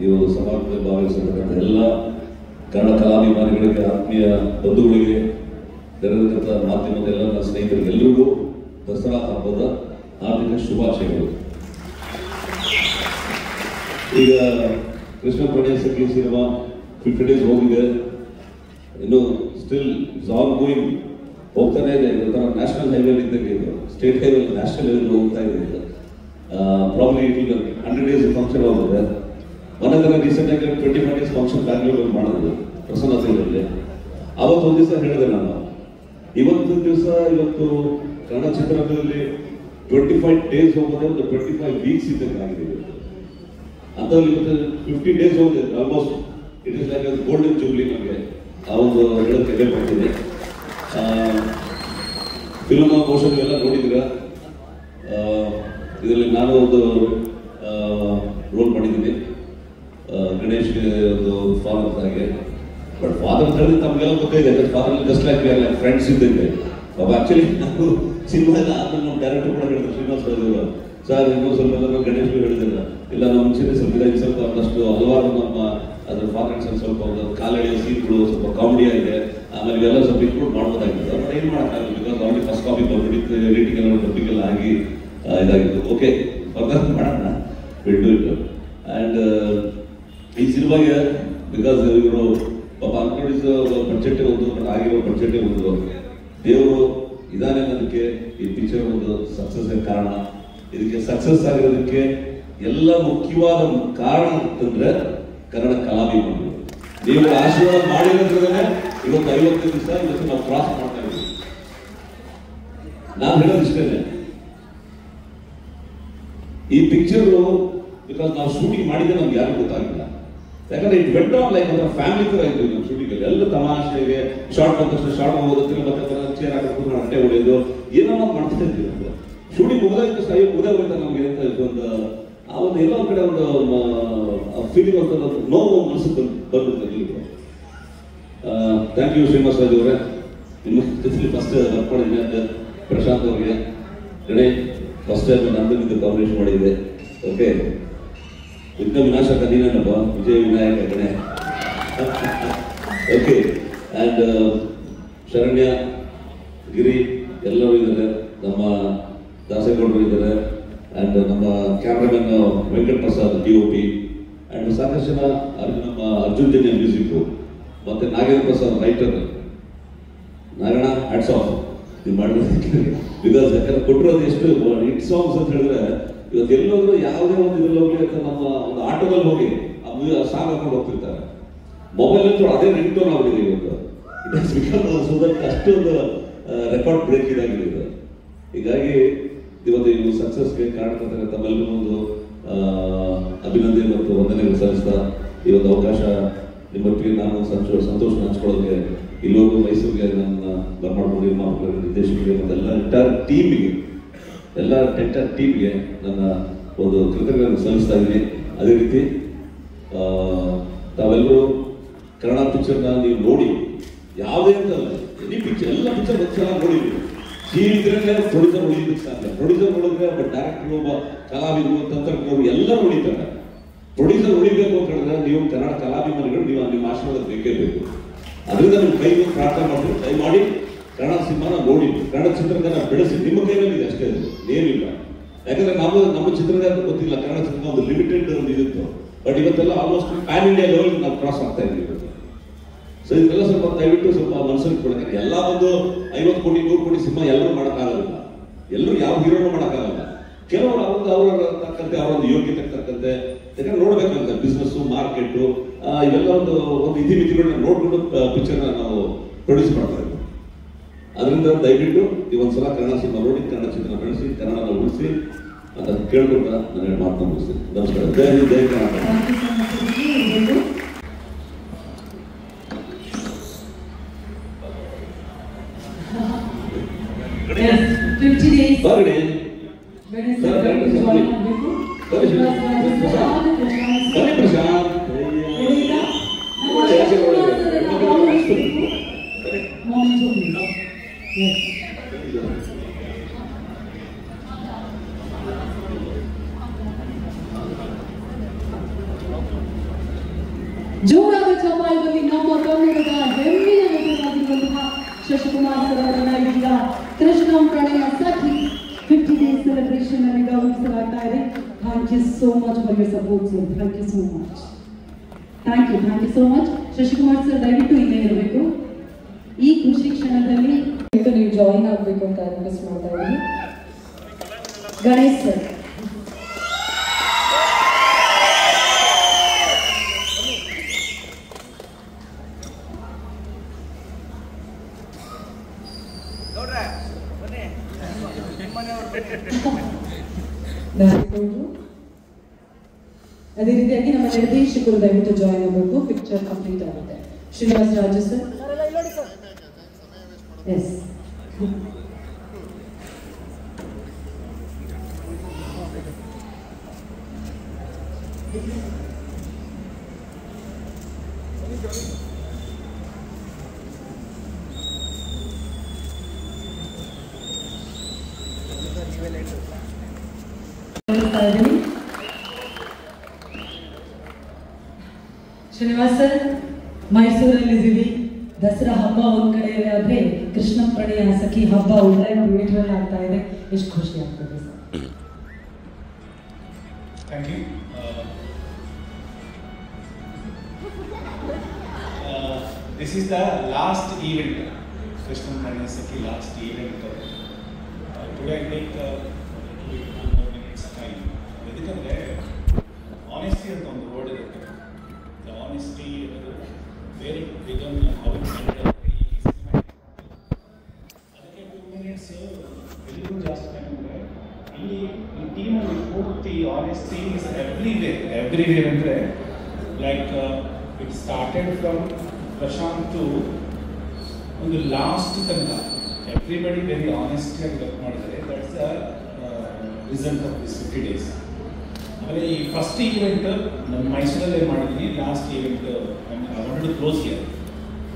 ಈ ಒಂದು ಸಮಾರಂಭದಲ್ಲಿ ಭಾಗವಹಿಸಿರ್ತಕ್ಕಂಥ ಎಲ್ಲ ಕನ್ನಡ ಕಲಾಭಿಮಾನಿಗಳಿಗೆ, ಆತ್ಮೀಯ ಬಂಧುಗಳಿಗೆ, ತೆರೆದಂಥ ಮಾಧ್ಯಮದ ಎಲ್ಲ ನನ್ನ ಸ್ನೇಹಿತರಿಗೆ ಎಲ್ಲರಿಗೂ ದಸರಾ ಹಬ್ಬದ ಹಾರ್ದಿಕ ಶುಭಾಶಯಗಳು. ಈಗ ಕೃಷ್ಣ ಪ್ರಣಯ ಸಖಿ ಸಿನಿಮಾ 50 days ಹೋಗಿದೆ, ಇನ್ನು ಸ್ಟಿಲ್ ಇಟ್ಸ್ ಆಲ್ ಗೋಯಿಂಗ್, ಹೋಗ್ತಾನೆ ಇದೆ. ಇದೊಂಥರ ನ್ಯಾಷನಲ್ ಹೈವೇ ಇದ್ದಂಗೆ ಇದು, ಸ್ಟೇಟ್ ಹೈವೇ ನ್ಯಾಷನಲ್ ಹೈವೇ ಹೋಗ್ತಾ ಇದೆ ಇದು. Probably it will 100 days function ಹೋಗುತ್ತೆ. ಮೊನ್ನೆ ದಿನ ರೀಸೆಂಟ್ ಆಗಿ 25 days ಫಂಕ್ಷನ್ ಬ್ಯಾಂಗ್ಳೂರಲ್ಲಿ ಮಾಡಿದ್ರು ಪ್ರಸನ್ನತೆಯಲ್ಲಿ. ಅವತ್ತು ಒಂದು ದಿವಸ ಹೇಳಿದೆ ನಾನು, ಇವತ್ತು ಕನ್ನಡ ಚಿತ್ರರಂಗದಲ್ಲಿ 25 days ಹೋಗೋದೇ ಒಂದು 25 weeks ಇದ್ದಂಗೆ ಆಗಿದೆ ಅಂತಲ್ಲಿ. ಇವತ್ತು 50 days ಹೋಗಿದೆ, almost it is like golden jubilee. ನಮಗೆ ಆ ಒಂದು ಹೇಳಕ್ಕೆ ಹೆಮ್ಮೆ ಪಡ್ತೀನಿ. ಫಿಲ್ಮ್ ಬಹುಶಃ ನೀವೆಲ್ಲ ನೋಡಿದ್ದೀರ. ಇದರಲ್ಲಿ ನಾನು ಒಂದು ರೋಲ್ ಮಾಡಿದ್ದೀನಿ, ಗಣೇಶ್ಗೆ ಒಂದು ಫಾದರ್ ಆಗಿ. ಬಟ್ ಫಾದರ್ ಅಂತ ಹೇಳಿದ್ರೆ ತಮಗೆಲ್ಲ ಗೊತ್ತಿದೆ, ಫಾದರ್ ಜಸ್ಟ್ ಲೈಕ್ ಫ್ರೆಂಡ್ಸ್ ಇದ್ದಂಗೆ. ಆಕ್ಚುಲಿ ನಾವು ಸಿನಿಮಾದ ಆದ್ಮೇಲೆ ನಮ್ಮ ಡೈರೆಕ್ಟರ್ ಕೂಡ ಹೇಳಿದ್ರು, ಶ್ರೀನಿವಾಸ್ ಹೇಳಿದ್ರು, ಸರ್ ಇನ್ನೂ ಸ್ವಲ್ಪ ಗಣೇಶ್ಗೆ ಹೇಳಿದ್ರು, ಇಲ್ಲ ನಮ್ಮ ಮುಂಚೆನೇ ಸ್ವಲ್ಪ ಒಂದಷ್ಟು ಹಲವಾರು ನಮ್ಮ ಅದ್ರ ಫಾದರ್ ಸ್ವಲ್ಪ ಒಂದು ಕಾಲೆಳೆಯ ಸೀನ್ಗಳು ಸ್ವಲ್ಪ ಕಾಮಿಡಿ ಆಗಿದೆ, ಆಮೇಲೆ ಇವೆಲ್ಲ ಸ್ವಲ್ಪ ಇನ್ಕ್ಲೂಡ್ ಮಾಡ್ಬೋದಾಗಿತ್ತು. ಬಟ್ ಏನು ಮಾಡೋಕ್ಕಾಗಲ್ಲ, ಬಿಕಾಸ್ ಆಲ್ರೆಡಿ ಫಸ್ಟ್ ಕಾಪಿ ಬಂದ್ಬಿಟ್ಟು ರೇಟಿಂಗ್ ಎಲ್ಲ ಡಬ್ಬಿಂಗ್ ಆಗಿ ಇದಾಗಿತ್ತು. ಓಕೆ, ಫರ್ದರ್ ಮಾಡೋಣ, ವಿಲ್ ಡೂ ಇಟ್. ಆ್ಯಂಡ್ ಈ ಸಿನಿಮಾಗೆ ಬಿಕಾಸ್ ಇವರು ಪಾಪ ಅನ್ಕೊಂಡಿದ್ದ ಬಡ್ಜೆಟ್ ಒಂದು, ಬಟ್ ಆಗಿರೋ ಬಡ್ಜೆಟೇ ಒಂದು, ದೇವರು ಇದಾನೆ ಅನ್ನೋದಕ್ಕೆ ಈ ಪಿಕ್ಚರ್ ಒಂದು ಸಕ್ಸಸ್ ಕಾರಣ. ಇದಕ್ಕೆ ಸಕ್ಸಸ್ ಆಗಿರೋದಕ್ಕೆ ಎಲ್ಲ ಮುಖ್ಯವಾದ ಕಾರಣ ಅಂತಂದ್ರೆ ಕನ್ನಡ ಕಲಾಭಿಮಾನಿಗಳು. ನೀವು ಆಶೀರ್ವಾದ ಮಾಡಿರೋದ್ರೇ ಇವತ್ತು 50 ದಿವಸ ಇವತ್ತು ನಾವು ಕ್ರಾಸ್ ಮಾಡ್ತಾ ಇದ್ದೀವಿ. ನಾನು ಹೇಳೋದಿಷ್ಟೇ, ಈ ಪಿಕ್ಚರ್ ಬಿಕಾಸ್ ನಾವು ಶೂಟಿಂಗ್ ಮಾಡಿದ್ರೆ ನಮ್ಗೆ ಯಾರು ಗೊತ್ತಾಗಿಲ್ಲ. ಯಾಕಂದ್ರೆ ಇಟ್ ವೆಂಟ್ ಆನ್ ಲೈಕ್ ಅಂದ್ರೆ ಫ್ಯಾಮಿಲಿ ತರ ಇದ್ವಿ ನಾವು ಶೂಟಿಂಗ್ ಅಲ್ಲಿ. ಎಲ್ಲ ತಮಾಷೆಗೆ ಶಾರ್ಟ್ ಬಂದಷ್ಟು ಶಾರ್ಟ್ ಹೋಗೋದಕ್ಕೆ ಮತ್ತೆ ಚೇರ್ ಹಾಕೊಂಡು ಅಟ್ಟೆ ಹೊಡೆಯೋದು ಏನೋ ನಾವು ಮಾಡ್ತಾ ಇದ್ವಿ. ಶೂಟಿಂಗ್ ಮುಗಿದಾಯ್ತು, ಮುಗಿದ ಹೋಯ್ತಾ ನಮ್ಗೆ ಒಂದು ಆ ಒಂದು ಎಲ್ಲೋ ಒಂದು ಕಡೆ ಒಂದು ಫೀಲಿಂಗ್ ಅಂತ ನೋವು ಮನಸ್ಸಿಗೆ ಬಂದ್ಬಿಡ್ತದೆ. ಥ್ಯಾಂಕ್ ಯು ಶ್ರೀನಿವಾಸ್ ರಾಜ್ ಅವರೇ, ನಿಮ್ಮ ಜೊತೆಲಿ ಫಸ್ಟ್ ವರ್ಕ್ ಮಾಡಿದ್ದೀನಿ ಅಂತ. ಪ್ರಶಾಂತ್ ಅವರಿಗೆ, ಗಣೇಶ್ ಫಸ್ಟ್ ಟೈಮ್ ನಂದು ಕಾಂಬಿನೇಷನ್ ಮಾಡಿದೆ. ಓಕೆ, ವಿಘ್ನ ವಿನಾಶಕ ನೀನಪ್ಪ, ವಿಜಯ ವಿನಾಯಕ ಗಣೇಶ್. ಓಕೆ, ಆ್ಯಂಡ್ ಶರಣ್ಯ, ಗಿರಿ ಎಲ್ಲರೂ ಇದ್ದಾರೆ, ನಮ್ಮ ದಾಸೇಗೌಡರು ಇದ್ದಾರೆ, ಆ್ಯಂಡ್ ನಮ್ಮ cameraman Venkat Prasad DOP, and ಸಾಕಷ್ಟು ಜನ ನಮ್ಮ ಅರ್ಜುನ್ ಜನ್ಯ ಮ್ಯೂಸಿಕ್ಕು, ಮತ್ತು Nagendra Prasad writer. Narayana hats off ನೀವು ಮಾಡೋದಕ್ಕೆ, ಬಿಕಾಸ್ ಯಾಕಂದ್ರೆ ಕೊಟ್ಟಿರೋದು ಎಷ್ಟು ಹಿಟ್ ಸಾಂಗ್ಸ್ ಅಂತ ಹೇಳಿದ್ರೆ, ಇವತ್ತು ಎಲ್ಲೋದ್ರು ಯಾವುದೇ ಒಂದು ಇದ್ರಲ್ಲಿ ಹೋಗಿ ಅಂತ ನಮ್ಮ ಒಂದು ಆಟೋದಲ್ಲಿ ಹೋಗಿ ಆ ಸಾಂಗ್ ಹಾಕೊಂಡು ಹೋಗ್ತಿರ್ತಾರೆ. ಮೊಬೈಲ್ ಅಂತೂ ಅದೇ ರಿಂಗ್ ಟೋನ್ ಆಗಿದೆ ಇವತ್ತು. ಇಟ್ ಇಸ್ ಬಿಕಾಸ್ ಸುದಕ್ಕೆ ಅಷ್ಟೊಂದು ರೆಕಾರ್ಡ್ ಬ್ರೇಕ್ ಇದಾಗಿದೆ ಇದು. ಹೀಗಾಗಿ ಇವತ್ತು ಈ ಸಕ್ಸಸ್ಗೆ ಕಾರಣಕರ್ತಕ್ಕ ತಮ್ಮೆಲ್ಲರೂ ಒಂದು ಅಭಿನಂದನೆ ಮತ್ತು ವಂದನೆಗಳು ಸಲ್ಲಿಸ್ತಾ, ಈ ಒಂದು ಅವಕಾಶ ನಿಮ್ಮೊಟ್ಟಿಗೆ ನಾನು ಸಂತೋಷ ಹಂಚ್ಕೊಳ್ಳೋದಕ್ಕೆ ಇಲ್ಲೋಗು ಮೈಸೂರಿಗೆ ನನ್ನ ಬರ್ಮಾಡ್ಕೊಂಡು ನಿರ್ಮಾಪಕರು, ನಿರ್ದೇಶಕರಿಗೆ ಮತ್ತು ಎಲ್ಲ ಎಂಟೈರ್ ಟೀಮ್ಗೆ ನನ್ನ ಒಂದು ಕೃತಜ್ಞತೆ ಸಲ್ಲಿಸ್ತಾ ಇದ್ದೀನಿ. ಅದೇ ರೀತಿ ತಾವೆಲ್ಲರೂ ಕನ್ನಡ ಪಿಕ್ಚರ್ನ ನೀವು ನೋಡಿ, ಯಾವುದೇ ಅಂತಲ್ಲ, ಎನಿ ಪಿಕ್ಚರ್ ಎಲ್ಲ ಪಿಕ್ಚರ್ ಒಂದು ಸಲ ನೋಡಿದ್ವಿ. ಜೀವಿದ್ರೆ ಪ್ರೊಡ್ಯೂಸರ್ ಉಳಿಯೋದಕ್ಕೆ ಸಾಧ್ಯ. ಪ್ರೊಡ್ಯೂಸರ್ ನೋಡಿದ್ರೆ ಒಬ್ಬ ಡೈರೆಕ್ಟರ್, ಒಬ್ಬ ಕಲಾವಿದರು, ತಂತ್ರಜ್ಞರು ಎಲ್ಲರೂ ಉಳಿತಾರೆ. ಪ್ರೊಡ್ಯೂಸರ್ ಉಳಿಬೇಕು ಅಂತ ಹೇಳಿದ್ರೆ ನೀವು ಕನ್ನಡ ಕಲಾಭಿಮಾನಿಗಳು ನೀವು ನಿಮ್ಮ ಆಶೀರ್ವಾದ ಬೇಕೇ ಬೇಕು. ಅದರಿಂದ ನಿಮ್ಮ ಕೈ ಪ್ರಾರ್ಥನೆ ಮಾಡಿ, ದಯಮಾಡಿ ಕನ್ನಡ ಸಿನಿಮಾನ ನೋಡಿ, ಕನ್ನಡ ಚಿತ್ರರಂಗನ ಬೆಳೆಸಿ. ನಿಮ್ಮ ಕೈಯಲ್ಲಿ ಇದೆ ಅಷ್ಟೇ, ಅದು ಏನಿಲ್ಲ. ಯಾಕಂದ್ರೆ ನಮ್ಮ ಚಿತ್ರರಂಗ ಗೊತ್ತಿಲ್ಲ, ಕನ್ನಡ ಚಿತ್ರರಂಗ ಒಂದು ಲಿಮಿಟೆಡ್ ಒಂದು ಇತ್ತು. ಬಟ್ ಇವತ್ತೆಲ್ಲ ಆಲ್ಮೋಸ್ಟ್ ಪ್ಯಾನ್ ಇಂಡಿಯಾ ಲೆವೆಲ್ ನಾವು ಕ್ರಾಸ್ ಆಗ್ತಾ ಇದ್ದೀವಿ. ಸೊ ಇದೆಲ್ಲ ಸ್ವಲ್ಪ ದಯವಿಟ್ಟು ಸ್ವಲ್ಪ ಮನಸ್ಸಲ್ಲಿ ಕೊಡಕ್ಕೆ, ಎಲ್ಲ ಒಂದು 50 ಕೋಟಿ 100 ಕೋಟಿ ಸಿನಿಮಾ ಎಲ್ಲರೂ ಮಾಡೋಕ್ಕಾಗಲ್ಲ. ಎಲ್ಲರೂ ಯಾವ ಹೀರೋನು ಮಾಡೋಕ್ಕಾಗಲ್ಲ. ಕೆಲವರು ಅವರ ತಕ್ಕಂತೆ ಅವರೊಂದು ಯೋಗ್ಯತೆ ತಕ್ಕಂತೆ ಯಾಕಂದ್ರೆ ನೋಡ್ಬೇಕಂತ ಬಿಸ್ನೆಸ್ಸು, ಮಾರ್ಕೆಟು, ಇವೆಲ್ಲ ಒಂದು ಇತಿಮಿತಿಗಳನ್ನ ನೋಡ್ಕೊಂಡು ಪಿಕ್ಚರ್ನ ನಾವು ಪ್ರೊಡ್ಯೂಸ್ ಮಾಡ್ತಾ ಇದ್ದೀವಿ. ಅದರಿಂದ ದಯವಿಟ್ಟು ಈ ಒಂದ್ಸಲ ಕನ್ನಡ ಸಿನಿಮಾ ನೋಡಿ, ಕನ್ನಡ ಚಿತ್ರನ ಬೆಳೆಸಿ, ಕನ್ನಡನ ಉಳಿಸಿ ಅಂತ ಕೇಳ್ಕೊಂಡು ನಾನು ಮಾತನ್ನು ಮುಗಿಸ್ತೀನಿ. ನಮಸ್ಕಾರ. ಜೈ ಹಿಂದ್, ಜೈ ಕರ್ನಾಟಕ. Yes, 50 days. Sorry. ಜೋರಾದ ಚಪ್ಪಾಳೆಯಲ್ಲಿ ನಮ್ಮ ಕನ್ನಡದ ಹೆಮ್ಮೆಯ ನಟರಾಗಿರುವಂತಹ ಶಶಿಕುಮಾರ್ ಸರ್ ಅವರನ್ನ ಈಗ ಕೃಷ್ಣಂ ಪ್ರಣಯ ಸಖಿ 50 days celebration ಅಲ್ಲಿ ಗೌರವಿಸಲಾಗ್ತಾ ಇದೆ. Thank you so much for your support sir. Thank you so much. Thank you so much. Shashikumar sir ದಯವಿಟ್ಟು ಇಲ್ಲೇ ಇರಬೇಕು. ಈ ಖುಷಿ ಕ್ಷಣದಲ್ಲಿ ನೀವು ಜಾಯಿನ್ ಆಗಬೇಕು ಅಂತ ರಿಕ್ವೆಸ್ಟ್ ಮಾಡ್ತಾ ಇದ್ದೀನಿ. ಗಣೇಶ್ ಸರ್ ಅದೇ ರೀತಿಯಾಗಿ ನಮ್ಮ ನಿರ್ದೇಶಕರು ದಯವಿಟ್ಟು ಜಾಯಿನ್ ಆಗಬೇಕು. ಪಿಕ್ಚರ್ ಕಂಪ್ಲೀಟ್ ಆಗುತ್ತೆ. Srinivasa Raju sir. S Srinivas sir, ಮೈಸೂರಲ್ಲಿದ್ದೀವಿ. ದಸರಾ ಹಬ್ಬ ಒಂದ್ ಕಡೆ ಆದ್ರೆ ಕೃಷ್ಣ ಪ್ರಣಯ ಸಖಿ ಹಬ್ಬ ಒಳ್ಳೆ ಥಿಯೇಟರ್ ಆಗ್ತಾ ಇದೆ. ಎಷ್ಟು ಖುಷಿ ಆಗ್ತದೆ sir. Thank you. This is the last event, Krishna Pranaya Sakhi last event. Today I take 2 more minutes time. Edukandre honesty anta ಒಂದು word irutte. The honesty ಅನ್ನೋದು very big on how it is. ಅದಕ್ಕೆ 2 minutes ಎಲ್ಲಿಗೂ ಜಾಸ್ತಿ time ಅಂದ್ರೆ ಇಲ್ಲಿ ಈ team ಅಲ್ಲಿ ಪೂರ್ತಿ honesty is everywhere ಅಂದ್ರೆ like it started from Prashant to ಒಂದು ಲಾಸ್ಟ್ ತನಕ ಎವ್ರಿಬಡಿ ವೆರಿ ಆನೆಸ್ಟ್ ಆಗಿ ವರ್ಕ್ ಮಾಡಿದ್ದಾರೆ. That's the result of this 50 days. ಆಮೇಲೆ ಈ ಫಸ್ಟ್ ಈವೆಂಟ್ ನಮ್ಮ ಮೈಸೂರಲ್ಲೇ ಮಾಡಿದ್ದೀನಿ. Last event I wanted to close here.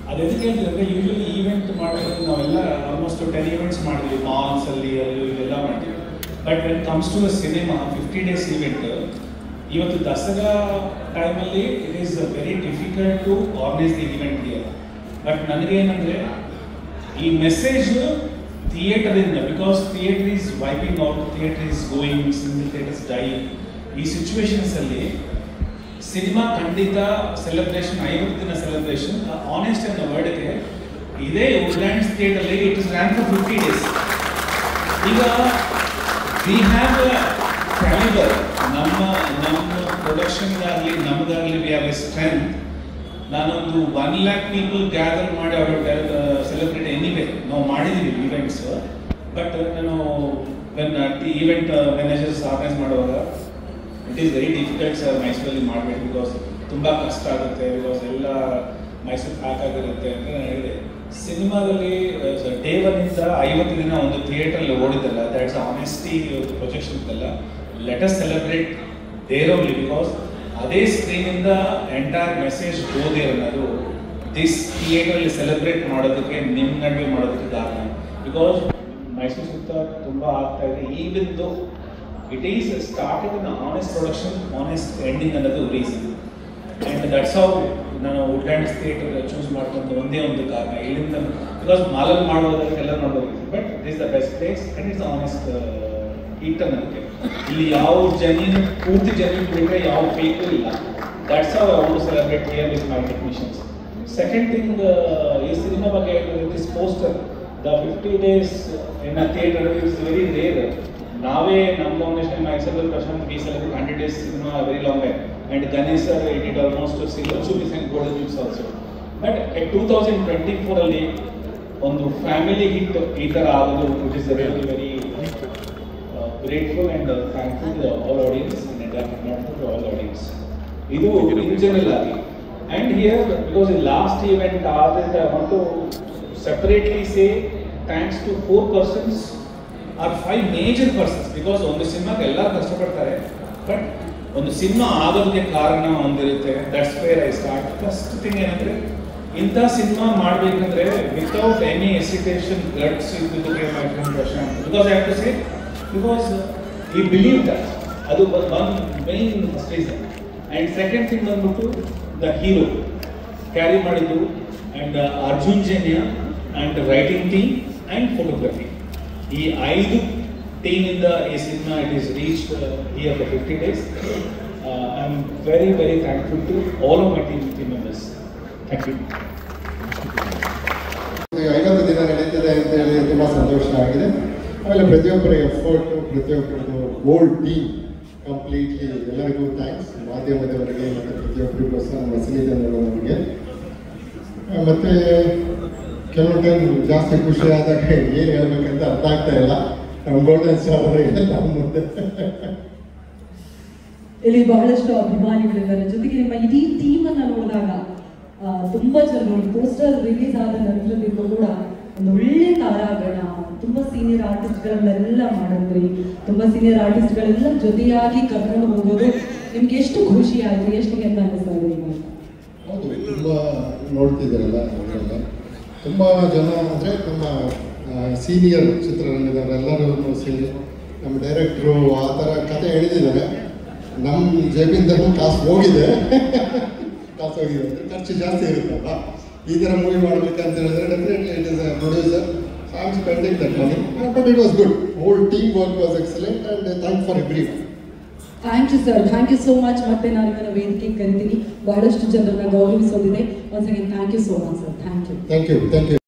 ಅದು ಎದಕ್ಕೆ ಅಂತಂದರೆ ಯೂಶಲಿ ಈವೆಂಟ್ ಮಾಡೋದು ನಾವೆಲ್ಲ ಆಲ್ಮೋಸ್ಟ್ 10 ಈವೆಂಟ್ಸ್ ಮಾಡಿದ್ವಿ ಮಾಲ್ಸಲ್ಲಿ ಅಲ್ಲಿ ಇವೆಲ್ಲ ಮಾಡ್ತೀವಿ. But when comes to the cinema 50 days event, ಇವತ್ತು ದಸರಾ ಟೈಮಲ್ಲಿ it is very difficult to organise the event here. But ನನಗೇನಂದರೆ ಈ ಮೆಸೇಜ್ ಥಿಯೇಟರಿಂದ, because theatre is wiping out, theatre is going, single theatres die. ಈ ಸಿಚುವೇಶನ್ಸಲ್ಲಿ ಸಿನಿಮಾ ಖಂಡಿತ celebration, 50 ದಿನ celebration honest ಅನ್ನೋ ವರ್ಡ್ಗೆ ಇದೇ ವುಡ್ಲ್ಯಾಂಡ್ಸ್ ಥಿಯೇಟರ್ಲಿ it is ran for 50 days. ಈಗ ವಿ ಹ್ಯಾವ್ ಕ್ಯಾಲಿಬರ್, ನಮ್ಮ ಪ್ರೊಡಕ್ಷನ್ಗಾಗಲಿ ನಮ್ಮದಾಗಲಿ ವಿ ಹ್ಯಾವ್ ಎ ಸ್ಟ್ರೆಂತ್. ನಾನೊಂದು 1 lakh ಪೀಪಲ್ ಗ್ಯಾದರ್ ಮಾಡಿ ಅವರು ಸೆಲೆಬ್ರೇಟ್ ಎನಿವೇ ನಾವು ಮಾಡಿದ್ದೀವಿ ಈವೆಂಟ್ಸ್. ಬಟ್ ನಾನು ವೆನ್ ಈವೆಂಟ್ ಮ್ಯಾನೇಜರ್ಸ್ ಆರ್ಗನೈಸ್ ಮಾಡುವಾಗ it is very difficult sir ಮೈಸೂರಲ್ಲಿ ಮಾಡಬೇಕು, ಬಿಕಾಸ್ ತುಂಬ ಕಷ್ಟ ಆಗುತ್ತೆ, ಬಿಕಾಸ್ ಎಲ್ಲ ಮೈಸೂರು ಪ್ಯಾಕ್ ಆಗಿರುತ್ತೆ ಅಂತ ನಾನು ಹೇಳಿದೆ. ಸಿನಿಮಾದಲ್ಲಿ ಡೇ 1 50 ದಿನ ಒಂದು ಥಿಯೇಟ್ರಲ್ಲಿ ಓಡಿದಲ್ಲ, ದ್ಯಾಟ್ಸ್ ಆನೆಸ್ಟಿ ಪ್ರೊಜೆಕ್ಷನ್ ಇದ್ದಲ್ಲ. Let us celebrate there only, because ಅದೇ ಸ್ಕ್ರೀನಿಂದ ಎಂಟೈರ್ ಮೆಸೇಜ್ ಹೋದೆ ಅನ್ನೋದು ದಿಸ್ ಥಿಯೇಟರಲ್ಲಿ ಸೆಲೆಬ್ರೇಟ್ ಮಾಡೋದಕ್ಕೆ, ನಿಮ್ಮ ನಡುವೆ ಮಾಡೋದಕ್ಕೆ ಕಾರಣ. ಬಿಕಾಸ್ ಮೈಸೂರು ಸುತ್ತ ತುಂಬ ಆಗ್ತಾ ಇದೆ. Even though it is started in honest production, honest ending ಅನ್ನೋದು ರೀಸನ್. ಆ್ಯಂಡ್ ದಟ್ಸ್ ಹೌ ನಾನು ವುಡ್ಲ್ಯಾಂಡ್ಸ್ ಥಿಯೇಟರ್ ಚೂಸ್ ಮಾಡ್ಕೊಂಡು ಒಂದೇ ಒಂದು ಕಾರಣ. ಇಲ್ಲಿಂದ ಬಿಕಾಸ್ ಮಾಲಲ್ಲಿ ಮಾಡೋದಕ್ಕೆ ಎಲ್ಲ ನೋಡೋದು, but it is the best place and it's honest theatre. ನನಗೆ ಇಲ್ಲಿ ಯಾವ ಪೂರ್ತಿ ಜನ ಬಿಟ್ಟರೆ ಯಾವ ಫೇಕು ಇಲ್ಲ. That's how I want to celebrate here with my technicians. Second thing, ಈ ಸಿನಿಮಾ ಬಗ್ಗೆ this poster, the 50 days in a theatre is very rare. ನಾವೇ ನಮ್ಮ foundation Mysuru Prashant we celebrate 100 days cinema very long way. And Ganesh sir did almost silver jubilees and golden jubilees also. But at 2024 ಅಲ್ಲಿ ಒಂದು family hit ಈ ಥರ ಆಗೋದು, which is really very grateful and thankful to all audience and not to all audience. ಇದು in general ಆಗಿ. And here because the last event ಆದ್ರೆ I want to separately say thanks to 4 persons or 5 major persons, because ಒಂದು ಸಿನಿಮಾಗೆ ಎಲ್ಲರೂ ಕಷ್ಟಪಡ್ತಾರೆ, but ಒಂದು cinema ಆಗೋದಕ್ಕೆ ಕಾರಣ ಒಂದಿರುತ್ತೆ. That's where I start. First thing ಏನಂದರೆ, ಇಂಥ ಸಿನಿಮಾ ಮಾಡಬೇಕಂದ್ರೆ ವಿತೌಟ್ ಎನಿ ಎಸಿಟೇಷನ್ ಗಟ್ಸ್ ಇದ್ದಕ್ಕೆ my friend Prashanth, because I have to say, because we believe that. ಅದು ಒಂದು main reason. And second thing ಬಂದ್ಬಿಟ್ಟು the hero carry ಮಾಡಿದ್ದು and Arjun Janya and writing team and photography. ಈ 5 team ಇಂದ ಈ cinema it is reached here for 50 days. I am very very thankful to all of my team members. Thank you. 50 ದಿನ ನಡೀತಿದೆ ಅಂತ ಹೇಳಿ ತುಂಬ ಸಂತೋಷ ಆಗಿದೆ. ಆಮೇಲೆ ಪ್ರತಿಯೊಬ್ಬರ ಎಫರ್ಟು, ಪ್ರತಿಯೊಬ್ಬರದು ಹೋಲ್ ಟೀಮ್ ಕಂಪ್ಲೀಟ್ಲಿ ಎಲ್ಲರಿಗೂ ಥ್ಯಾಂಕ್ಸ್. ಮಾಧ್ಯಮದವರಿಗೆ ಮತ್ತು ಪ್ರತಿಯೊಬ್ಬರಿಗೂ ಸಹ ನಮ್ಮ ಸಿನಿಮಾ ನೋಡೋರಿಗೆ. ಮತ್ತು ಕೆಲವು ಟೈಮ್ ಜಾಸ್ತಿ ಖುಷಿ ಆದಾಗ ಏನು ಹೇಳ್ಬೇಕಂತ ಅರ್ಥ ಆಗ್ತಾ ಇಲ್ಲ. ನಮ್ಮ ಗೋಲ್ಡನ್ ಸ್ಟಾರ್ ಅವರಿಗೆ ನಮ್ಮ ಮುಂದೆ ಇಲ್ಲಿ ಬಹಳಷ್ಟು ಅಭಿಮಾನಿಗಳಿದ್ದಾರೆ. ಜೊತೆಗೆ ನಿಮ್ಮ ಇಡೀ ಟೀಮ್ ಅನ್ನ ನೋಡಿದಾಗ ತುಂಬಾ ಜನ ನೋಡಿ ಪೋಸ್ಟರ್ ರಿಲೀಸ್ ಆದ ನಂತರದಿಂದ ಕೂಡ ಒಂದು ಒಳ್ಳೆ ತಾರಾಗಣ, ತುಂಬಾ ಸೀನಿಯರ್ ಆರ್ಟಿಸ್ಟ್ಗಳನ್ನೆಲ್ಲ ಮಾಡಿದ್ರಿ, ತುಂಬಾ ಸೀನಿಯರ್ ಆರ್ಟಿಸ್ಟ್ಗಳೆಲ್ಲ ಜೊತೆಯಾಗಿ ಕರ್ಕೊಂಡು ಹೋಗೋದು ನಿಮ್ಗೆ ಎಷ್ಟು ಖುಷಿ ಆಯ್ತು, ಎಷ್ಟು ಅಂತ ಅನಿಸ್ತಾ ಇದೆ? ಹೌದು, ತುಂಬ ನೋಡ್ತಿದ್ದಾರಲ್ಲ ಅವರೆಲ್ಲ ತುಂಬ ಜನ ಅಂದರೆ ನಮ್ಮ ಸೀನಿಯರ್ ಚಿತ್ರರಂಗದವರೆಲ್ಲರೂ ಸೇರಿ ನಮ್ಮ ಡೈರೆಕ್ಟ್ರು ಆ ಥರ ಕತೆ ಹೇಳಿದ್ದಾರೆ. ನಮ್ಮ ಜೇಬಿಂದಲೂ ಕಾಸು ಹೋಗಿದೆ ಖರ್ಚು ಜಾಸ್ತಿ ಇರುತ್ತಲ್ಲ. ಈ ಥರ ಮೂವಿ ಮಾಡಬೇಕಂತ ಹೇಳಿದ್ರೆ definitely it is a producer. I am spending that money, but it was good. Whole team work was excellent and thank for everyone. Thank you sir, thank you so much. ಮತ್ತೆ ನಾನು ಇವನ್ನ ವೇದಿಕೆಗೆ ಕರಿತೀನಿ. ಬಹಳಷ್ಟು ಜನರನ್ನ ಗೌರವಿಸೋದಿದೆ. Once again thank you so much sir. Thank you. Thank you.